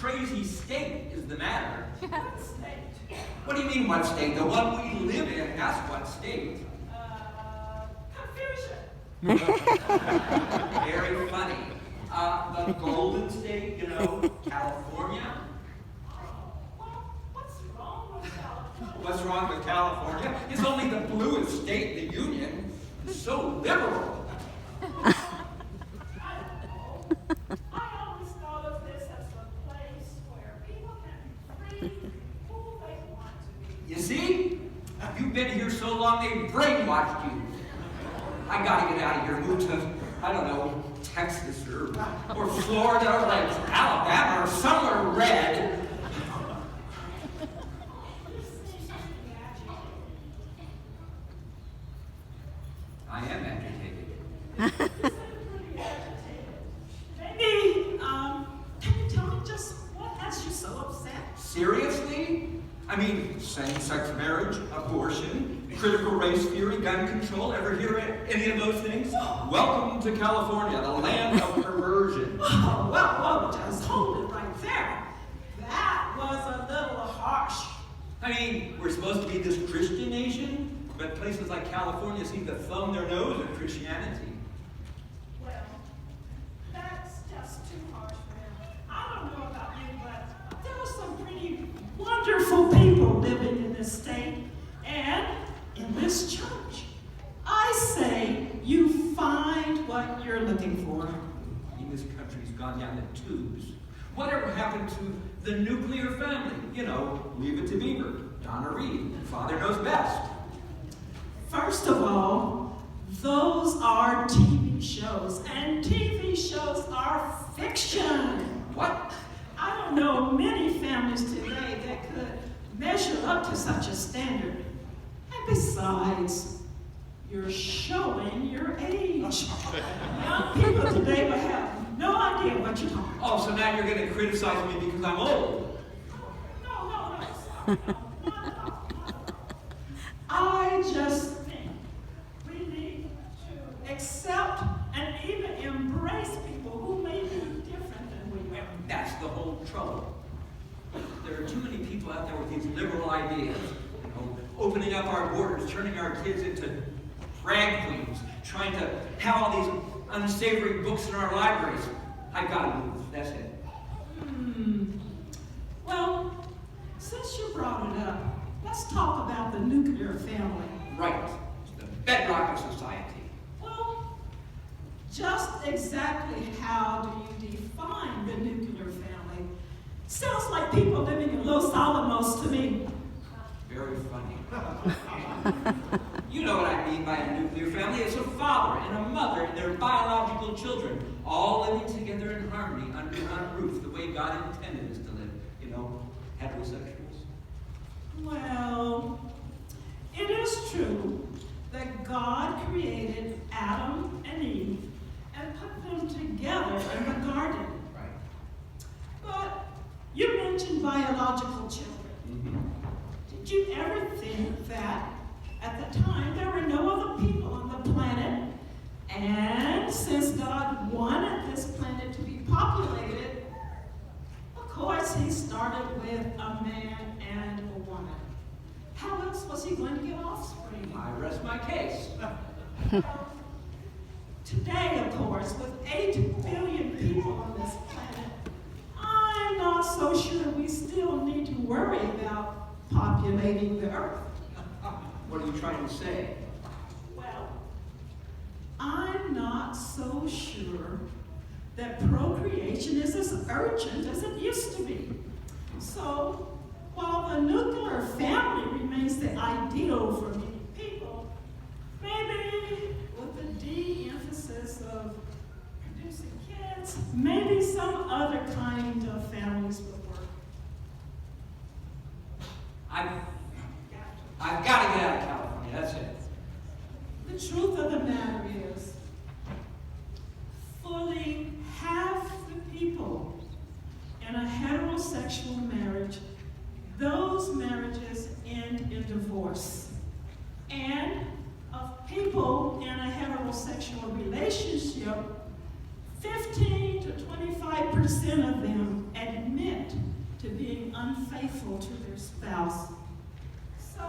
crazy state is the matter. What state? What do you mean, what state? The one we live in, that's what state. Confusion. Very funny. The Golden State, you know, California. Well, what's wrong with California? What's wrong with California? It's only the bluest state in the Union. It's so liberal. I don't know. I always thought of this as a place where people can be free to be who they want to be. You see? You've been here so long, they brainwashed you. I gotta get out of here, move to, I don't know, Texas or Florida or like Alabama or somewhere red. I am agitated. Maybe, can you tell me just what has you so upset? Seriously? I mean, same-sex marriage, abortion, critical race theory, gun control. Ever hear any of those things? Welcome to California, the land of perversion. Oh, well, just hold it right there. That was a little harsh. I mean, we're supposed to be this Christian nation, but places like California seem to thumb their nose at Christianity. Well, that's just too harsh, man. I don't know about you, but there are some pretty wonderful people living in this state and in this church. I say you find what you're looking for. I mean, this country's gone down the tubes. Whatever happened to the nuclear family? You know, Leave It to Beaver, Donna Reed, Father Knows Best. First of all, those are TV shows, and TV shows are fiction. What? I don't know many families today that could measure up to such a standard. And besides, you're showing your age. Young people today will have no idea what you're talking about. Oh, so now you're going to criticize me because I'm old. No, sorry, no, not at all. I just think we need to accept and even embrace people who may be different than we are. That's the whole trouble. There are too many people out there with these liberal ideas. You know, opening up our borders, turning our kids into drag queens, trying to have all these unsavory books in our libraries. I've got to move. That's it. Well, since you brought it up, let's talk about the nuclear family. Right. It's the bedrock of society. Well, just exactly how do you define the nuclear family? Sounds like people living in Los Alamos to me. Very funny. You know what I mean by a nuclear family. It's a father and a mother and their biological children, all living together in harmony under one roof, the way God intended us to live. You know, heterosexuals. Well, it is true that God created Adam and Eve and put them together in the garden. Right. But you mentioned biological children. Did you ever think that at the time there were no other people on the planet, and since God wanted this planet to be populated, of course he started with a man and a woman. How else was he going to get offspring? I rest my case. Today, of course, with 8 billion people on this planet, I'm not so sure we still need to worry about populating the earth. What are you trying to say? Well, I'm not so sure that procreation is as urgent as it used to be. So, while the nuclear family remains the ideal for many people, maybe with the de-emphasis of producing kids, maybe some other kind of families would work. I've got to get out of California. That's it. The truth of the matter is, fully half the people in a heterosexual marriage, those marriages end in divorce. And of people in a heterosexual relationship, 15 to 25% of them admit faithful to their spouse. So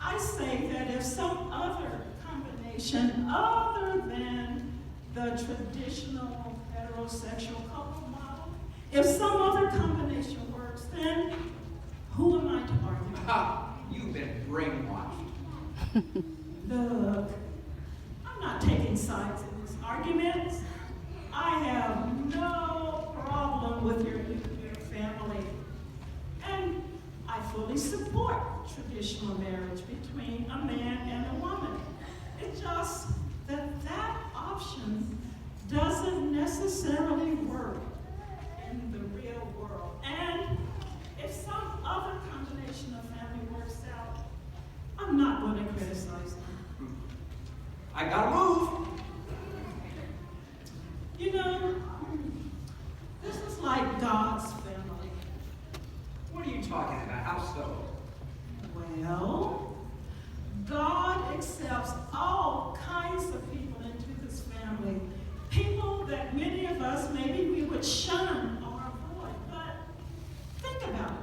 I say that if some other combination other than the traditional heterosexual couple model, if some other combination works, then who am I to argue? Ha! You've been brainwashed. Look, I'm not taking sides in this argument. I have no problem with your nuclear family. And I fully support traditional marriage between a man and a woman. It's just that that option doesn't necessarily work in the real world. And if some other combination of family works out, I'm not going to criticize them. I gotta move. You know, this is like God's family. What are you talking about? How so? Well, God accepts all kinds of people into his family. People that many of us, maybe we would shun or avoid. But think about it.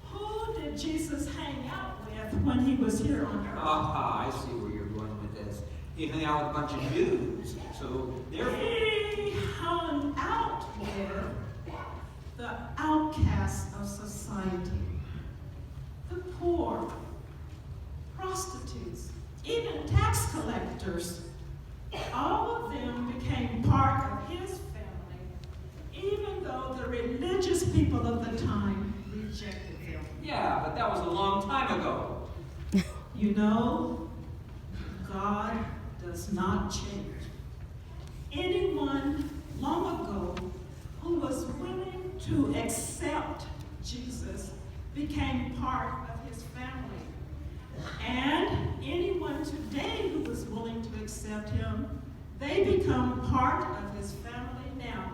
Who did Jesus hang out with when he was here on earth? Aha, I see where you're going with this. He hung out with a bunch of Jews, so therefore... He hung out with the outcasts of society, the poor, prostitutes, even tax collectors. All of them became part of his family, even though the religious people of the time rejected him. Yeah, but that was a long time ago. You know, God does not change. Anyone long ago who was willing to accept Jesus became part of his family. And anyone today who is willing to accept him, they become part of his family now.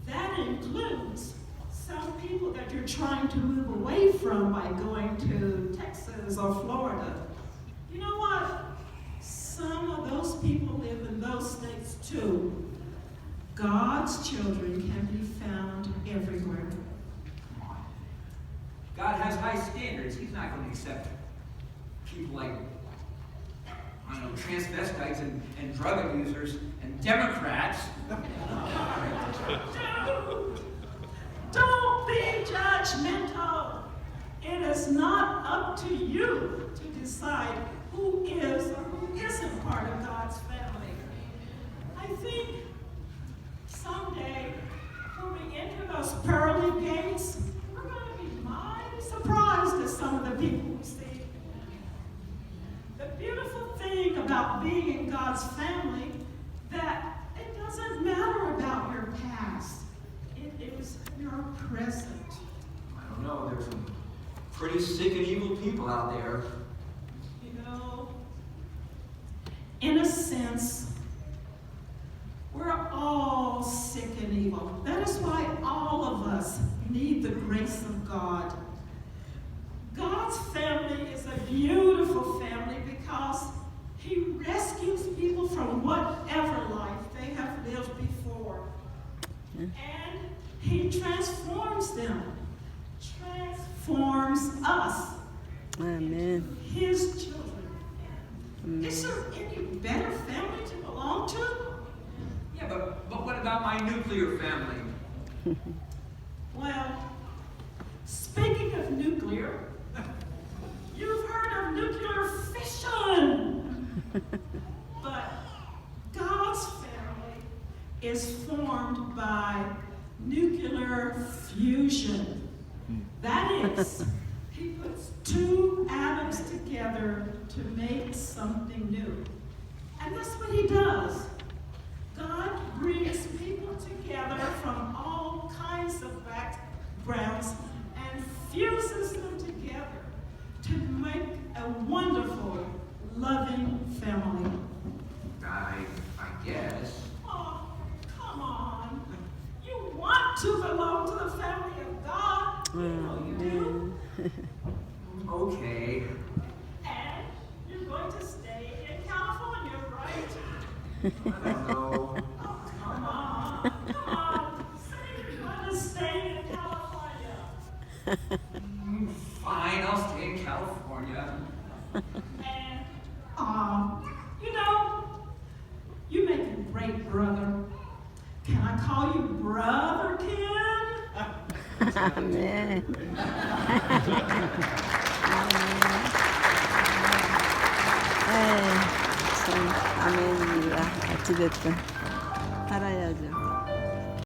That includes some people that you're trying to move away from by going to Texas or Florida. You know what? Some of those people live in those states too. God's children can be found everywhere. God has high standards. He's not going to accept people like, I don't know, transvestites and drug abusers and Democrats. Don't be judgmental. It is not up to you to decide who is or who isn't part of God's family. I think someday when we enter those pearly gates, we're going to be mighty surprised at some of the people we see. The beautiful thing about being in God's family, that it doesn't matter about your past. It is your present. I don't know, there's some pretty sick and evil people out there. You know, in a sense, we're all sick and evil. That is why all of us need the grace of God. God's family is a beautiful family because he rescues people from whatever life they have lived before. And he transforms them, transforms us. Amen. His children. Amen. Is there any better family to belong to? Yeah, but what about my nuclear family? Well, speaking of nuclear, you've heard of nuclear fission. But God's family is formed by nuclear fusion. That is, he puts two atoms together to make something new. And that's what he does. God brings people together from all kinds of backgrounds and fuses them together to make a wonderful, loving family. I guess. Oh, come on. You want to belong to the family of God. You know you do. Okay. And you're going to stay in California, right? I don't know. Oh, come on. Come on. Say you're going to stay in California. Fine, I'll stay in California. And, you know, you make a great brother. Can I call you Brother Ken? 아멘. 참 아멘입니다. 어찌됐든 살아야죠.